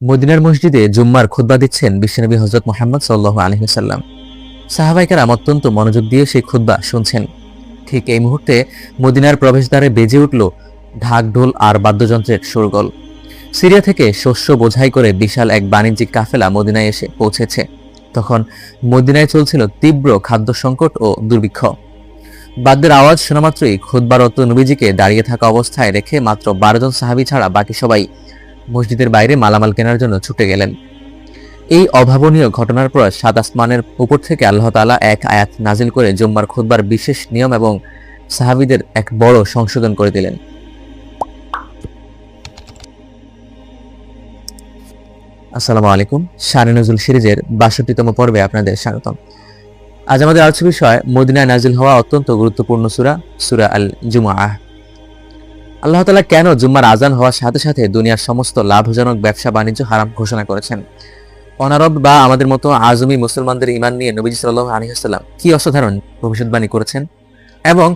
মদিনার মসজিদে জুম্মার খুতবা দিচ্ছেন বিশ্বনবী হযরত মুহাম্মদ সাল্লাল্লাহু আলাইহি ওয়াসাল্লাম। সাহাবায়ে কেরাম অত্যন্ত মনোযোগ দিয়ে সেই খুতবা শুনছেন। ঠিক এই মুহূর্তে মদিনার প্রবেশদ্বারে বেজে উঠল ঢাক ঢোল আর বাদ্যযন্ত্রের শোরগোল। সিরিয়া থেকে শস্য বোঝাই করে বিশাল এক বাণিজ্যিক কাফেলা মদিনায় এসে পৌঁছেছে। তখন মদিনায় চলছিল তীব্র খাদ্য সংকট ও দুর্ভিক্ষ। বাদ্যের আওয়াজ শোনামাত্রই খুতবারত নবীজিকে দাঁড়িয়ে থাকা অবস্থায় রেখে মাত্র 12 জন সাহাবী ছাড়া বাকি সবাই মসজিদের বাইরে মালামাল কেনার জন্য ছুটে গেলেন। এই অভাবনীয় ঘটনার পর সাত আসমানের উপর থেকে আল্লাহ তাআলা এক আয়াত নাজিল করে জুম্মার খুতবার বিশেষ নিয়ম এবং সাহাবীদের এক বড় সংশোধন করে দিলেন। আসসালামু আলাইকুম। শানে নজুল সিরিজের ৬২তম পর্বে আপনাদের স্বাগতম। আজ আমাদের আলোচ্য বিষয় মদিনায় নাজিল হওয়া অত্যন্ত গুরুত্বপূর্ণ সূরা, সূরা আল জুমআহ। আল্লাহ তাআলা কেন জুম্মার আজান হওয়ার সাথে সাথে দুনিয়ার সমস্ত লাভজনক ব্যবসা বাণিজ্য হারাম ঘোষণা করেছেন? অনারব বা আমাদের মতো আজমি মুসলমানদের ঈমান নিয়ে নবী সাল্লাল্লাহু আলাইহি ওয়াসাল্লাম কি অসাধারণ ভবিষ্যৎবাণী করেছেন? এবং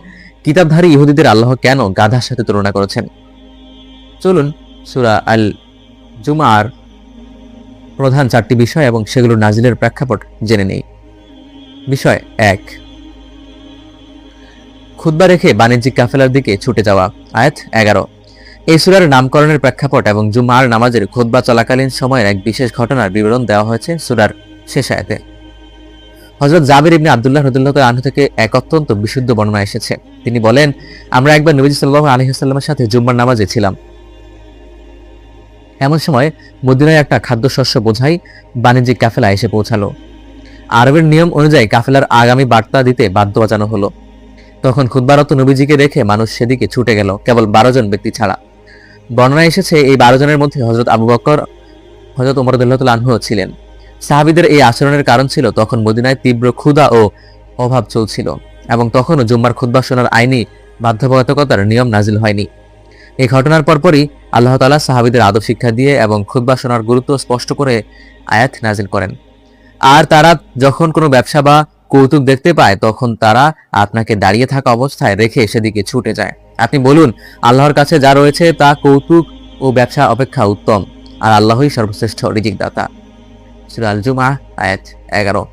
কিতাবধারী ইহুদিদের আল্লাহ কেন গাধার সাথে তুলনা করেছেন? চলুন সূরা আল জুমআর প্রধান 4টি বিষয় এবং সেগুলোর নাজিলের প্রেক্ষাপট জেনে নেই। বিষয় 1, খুতবা রেখে বাণিজ্যিক কাফেলার দিকে ছুটে যাওয়া। আয়াত 11। এই সূরার নামকরণের প্রেক্ষাপট এবং জুমার নামাজের খুতবা চলাকালীন সময়ের এক বিশেষ ঘটনার বিবরণ দেওয়া হয়েছে সূরার শেষ আয়াতে। হযরত জাবির ইবনে আব্দুল্লাহ রাদিয়াল্লাহু তাআলা আনহু থেকে এক অত্যন্ত বিশুদ্ধ বর্ণনা এসেছে। তিনি বলেন, আমরা একবার নবী সাল্লাল্লাহু আলাইহি ওয়াসাল্লামের সাথে জুম্মার নামাজে ছিলাম। এমন সময় মদিনায় একটা খাদ্যশস্য বোঝাই বাণিজ্যিক কাফেলা এসে পৌঁছালো। আরবের নিয়ম অনুযায়ী কাফেলার আগামী বার্তা দিতে বাদ্য বাজানো হলো। তখন খুতবারত নবীজিকে রেখে মানুষ সেদিকে ছুটে গেল, কেবল 12 জন ব্যক্তি ছাড়া। বর্ণনায় এসেছে এই 12 জনের মধ্যে হযরত আবু বকর, হযরত ওমর রাদিয়াল্লাহু তাআলা আনহু ছিলেন। সাহাবীদের এই আচরণের কারণ ছিল তখন মদিনায় তীব্র ক্ষুধা ও অভাব চলছিল এবং তখনও জুম্মার খুতবা শোনার আইনি বাধ্যবাধকতার নিয়ম নাজিল হয়নি। এই ঘটনার পরপরই আল্লাহ তাআলা সাহাবীদের আদব শিক্ষা দিয়ে এবং খুতবা শোনার গুরুত্ব স্পষ্ট করে আয়াত নাজিল করেন। আর তারা যখন কোনো ব্যবসা বা কৌতুক দেখতে পায় তখন তারা আপনাকে দাঁড়িয়ে থাকা অবস্থায় রেখে সেদিকে ছুটে যায়। আপনি বলুন, আল্লাহর কাছে যা রয়েছে তা কৌতুক ও ব্যবসা অপেক্ষা উত্তম, আর আল্লাহই সর্বশ্রেষ্ঠ রিজিক দাতা। সূরা আল জুমআহ আয়াত 11।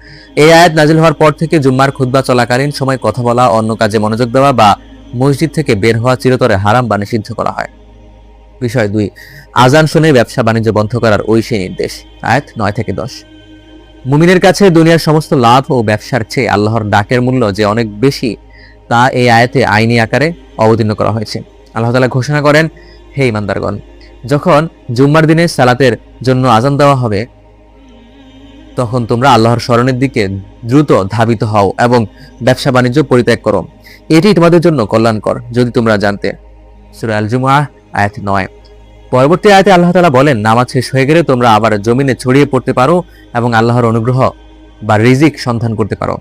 এই আয়াত নাজিল হওয়ার পর থেকে জুম্মার খুতবা চলাকালীন সময় কথা বলা, অন্য কাজে মনোযোগ দেওয়া বা মসজিদ থেকে বের হওয়া চিরতরে হারাম বা নিষিদ্ধ করা হয়। বিষয় 2, আজান শুনে ব্যবসা বাণিজ্য বন্ধ করার ওই সেই নির্দেশ। আয়াত 9 থেকে 10। মুমিনের কাছে দুনিয়ার সমস্ত লাভ ও ব্যবসার চেয়ে আল্লাহর ডাকের মূল্য যে অনেক বেশি তা এই আয়াতে আইনি আকারে অবতীর্ণ করা হয়েছে। আল্লাহ তাআলা ঘোষণা করেন, হে ঈমানদারগণ, যখন জুম্মার দিনে সালাতের জন্য আজান দেওয়া হবে তখন তোমরা আল্লাহর স্মরণের দিকে দ্রুত ধাবিত হও এবং ব্যবসা বাণিজ্য পরিত্যাগ করো। এটি তোমাদের জন্য কল্যাণকর যদি তোমরা জানতে। সূরা আল জুমআহ আয়াত 9। পরবর্তী আয়াতে আল্লাহ তাআলা বলেন, নামাজ শেষ হয়ে গেলে তোমরা আবার জমিনে ছড়িয়ে পড়তে পারো এবং আল্লাহর অনুগ্রহ বা রিজিক সন্ধান করতে পারো।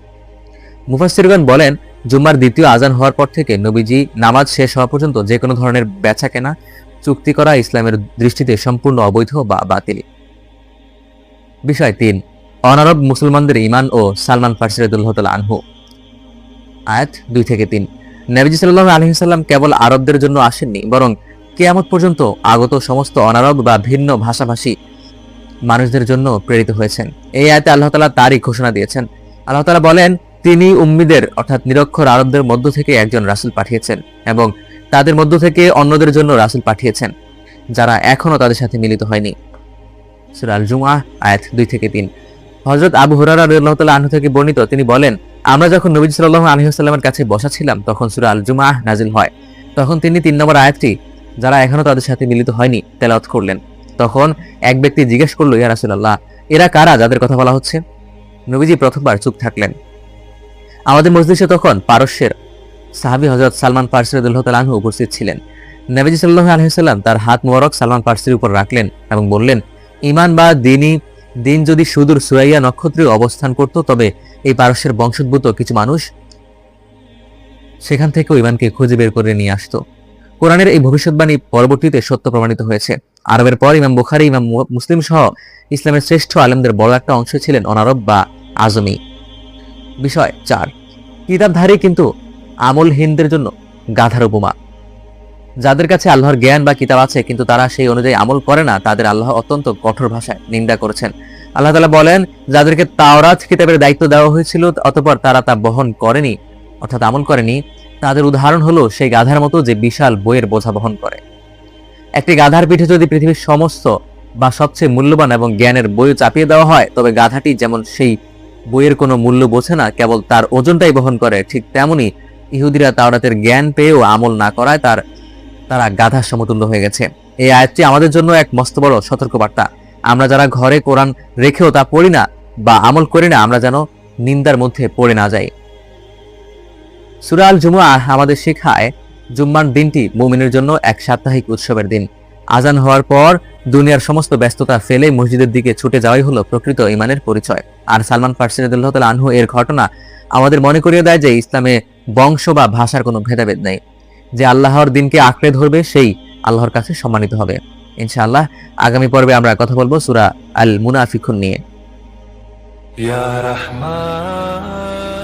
মুফাসসিরগণ বলেন, জুম্মার দ্বিতীয় আজান হওয়ার পর থেকে নবীজি নামাজ শেষ হওয়া পর্যন্ত যে কোনো ধরনের বেচা কেনা, চুক্তি করা ইসলামের দৃষ্টিতে সম্পূর্ণ অবৈধ বা বাতিল। বিষয় 3, অনারব মুসলমানদের ঈমান ও সালমান ফারসি রাদিয়াল্লাহু তাআলা আনহু। আয়াত 2 থেকে 3। নবী সাল্লাল্লাহু আলাইহি ওয়াসাল্লাম কেবল আরবদের জন্য আসেননি, বরং কিয়ামত পর্যন্ত আগত সমস্ত অনারব বা ভিন্ন ভাষাভাষী মানুষদের জন্য প্রেরিত হয়েছেন। এই আয়াতে আল্লাহ তাআলা তারই ঘোষণা দিয়েছেন। আল্লাহ তাআলা বলেন, তিনি উম্মীদের অর্থাৎ নিরক্ষর আরবদের মধ্য থেকে একজন রাসূল পাঠিয়েছেন এবং তাদের মধ্য থেকে অন্যদের জন্য রাসূল পাঠিয়েছেন যারা এখনো তাদের সাথে মিলিত হয়নি। সূরা আল জুমআহ আয়াত 2 থেকে 3। হযরত আবু হুরায়রা রাদিয়াল্লাহু তাআলা আনহু থেকে বর্ণিত, তিনি বলেন, আমরা যখন নবী সাল্লাল্লাহু আলাইহি ওয়াসাল্লামের কাছে বসা ছিলাম তখন সূরা আল জুমআহ নাজিল হয়। তখন তিনি 3 নম্বর আয়াতটি, যারা এখনো তাদের সাথে মিলিত হয়নি, তেলাওয়াত করলেন। তখন এক ব্যক্তি জিজ্ঞেস করলো, ইয়া রাসূলুল্লাহ, এরা কারা যাদের কথা বলা হচ্ছে? নবীজি প্রথমবার চুপ থাকলেন। আমাদের মজলিসে তখন পারস্যের সাহাবী হযরত সালমান ফারসি রাদিয়াল্লাহু তাআলা আনহু উপস্থিত ছিলেন। নবীজি সাল্লাল্লাহু আলাইহি ওয়াসাল্লাম তার হাত মোবারক সালমান ফারসির উপর রাখলেন এবং বললেন, ঈমান বা দিন যদি সুদূর সুরাইয়া নক্ষত্রে অবস্থান করত তবে এই পারস্যের বংশোদ্ভূত কিছু মানুষ সেখান থেকেও ঈমানকে খুঁজে বের করে নিয়ে আসতো। কোরআনের এই ভবিষ্যৎবাণী পরবর্তীতে সত্য প্রমাণিত হয়েছে। আরবের পর ইমাম বুখারী, ইমাম মুসলিম সহ ইসলামের শ্রেষ্ঠ আলেমদের বড় একটা অংশ ছিলেন অনারব বা আজমি। বিষয় 4, কিতাবধারী কিন্তু আমলহীনদের জন্য গাধার উপমা। যাদের কাছে আল্লাহর জ্ঞান বা কিতাব আছে কিন্তু তারা সেই অনুযায়ী আমল করে না, তাদের আল্লাহ অত্যন্ত কঠোর ভাষায় নিন্দা করেছেন। আল্লাহ তাআলা বলেন, যাদেরকে তাওরাত কিতাবের দায়িত্ব দেওয়া হয়েছিল অতঃপর তারা তা বহন করেনি অর্থাৎ আমল করেনি, তাদের উদাহরণ হলো সেই গাধার মতো যে বিশাল বইয়ের বোঝা বহন করে। একটি গাধার পিঠে যদি পৃথিবীর সমস্ত বা সবচেয়ে মূল্যবান এবং জ্ঞানের বই চাপিয়ে দেওয়া হয়, তবে গাধাটি যেমন সেই বইয়ের কোনো মূল্য বোঝে না, কেবল তার ওজনটাই বহন করে, ঠিক তেমনি ইহুদিরা তাওরাতের জ্ঞান পেয়েও আমল না করায় তারা গাধার সমতুল্য হয়ে গেছে। এই আয়াতটি আমাদের জন্য এক মস্ত বড় সতর্কবার্তা। আমরা যারা ঘরে কোরআন রেখেও তা পড়ি না বা আমল করি না, আমরা যেন নিন্দার মধ্যে পড়ে না যাই। সূরা আল জুমুআহ আমাদের শেখায় জুম্মার দিনটি মুমিনের জন্য এক সাপ্তাহিক উৎসবের দিন। আজান হওয়ার পর দুনিয়ার সমস্ত ব্যস্ততা ফেলে মসজিদের দিকে ছুটে যাওয়াই হলো প্রকৃত ঈমানের পরিচয়। আর সালমান ফারসি রাদিয়াল্লাহু তাআলা আনহু এর ঘটনা আমাদের মনে করিয়ে দেয় যে ইসলামে বংশ বা ভাষার কোনো ভেদাভেদ নেই। যে আল্লাহর দিনকে আঁকড়ে ধরবে সেই আল্লাহর কাছে সম্মানিত হবে। ইনশাআল্লাহ আগামী পর্বে আমরা কথা বলবো সূরা আল মুনাফিকুন নিয়ে। ইয়া রহমান